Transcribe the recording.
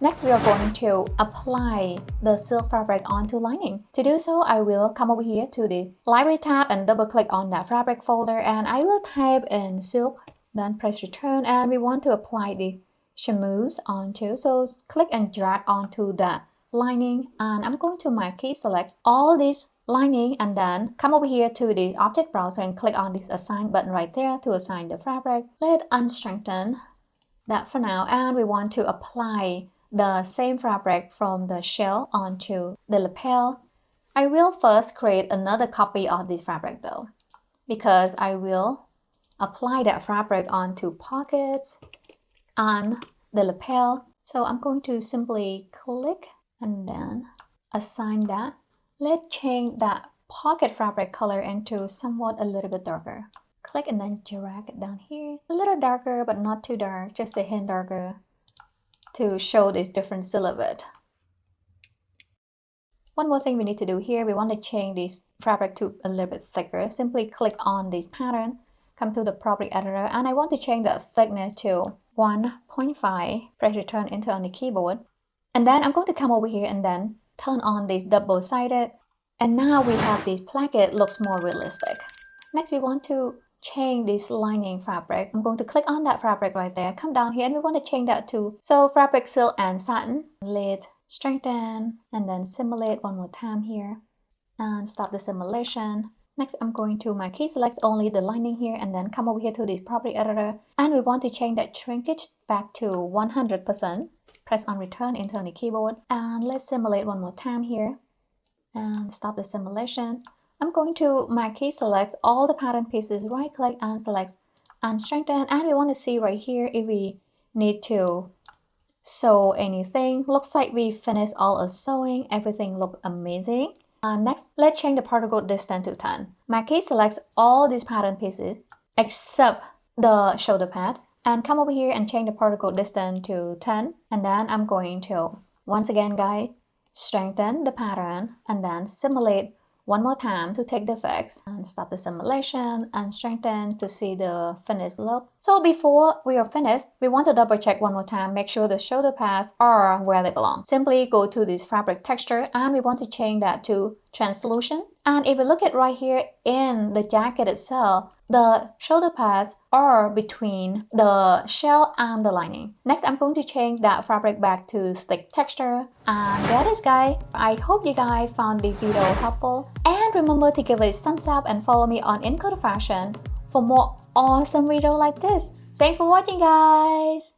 Next, we are going to apply the silk fabric onto lining. To do so, I will come over here to the Library tab and double click on that fabric folder, and I will type in silk, then press return, and we want to apply the chamois onto. So click and drag onto the lining, and I'm going to marquee select all these lining, and then come over here to the object browser and click on this assign button right there to assign the fabric. Let unstrengthen that for now, and we want to apply the same fabric from the shell onto the lapel. I will first create another copy of this fabric though, because I will apply that fabric onto pockets and the lapel. So I'm going to simply click and then assign that. Let's change that pocket fabric color into somewhat a little bit darker. Click and then drag it down here. A little darker, but not too dark, just a hint darker to show this different silhouette. One more thing we need to do here, we want to change this fabric to a little bit thicker. Simply click on this pattern, come to the property editor, and I want to change the thickness to 1.5. Press return enter on the keyboard. And then I'm going to come over here and then turn on this double-sided. And now we have this placket looks more realistic. Next, we want to change this lining fabric. I'm going to click on that fabric right there, come down here, and we want to change that to fabric silk and satin. Let strengthen and then simulate one more time here and stop the simulation. Next, I'm going to marquee select only the lining here, and then come over here to the property editor, and we want to change that shrinkage back to 100%. Press on return enter on the keyboard, and let's simulate one more time here and stop the simulation. I'm going to marquee select all the pattern pieces, right click and select and strengthen, and we want to see right here if we need to sew anything. Looks like we finished all our sewing, everything look amazing. Next, let's change the particle distance to 10. Marquee select all these pattern pieces except the shoulder pad, and come over here and change the particle distance to 10. And then I'm going to, once again guys, strengthen the pattern and then simulate one more time to take the effects, and stop the simulation and strengthen to see the finished look. So before we are finished, we want to double check one more time, make sure the shoulder pads are where they belong. Simply go to this fabric texture, and we want to change that to translucent. And if we look at right here in the jacket itself, the shoulder pads are between the shell and the lining. Next, I'm going to change that fabric back to stick texture. And that is guys. I hope you guys found the video helpful. And remember to give it a thumbs up and follow me on Encoder Fashion for more awesome videos like this. Thanks for watching guys.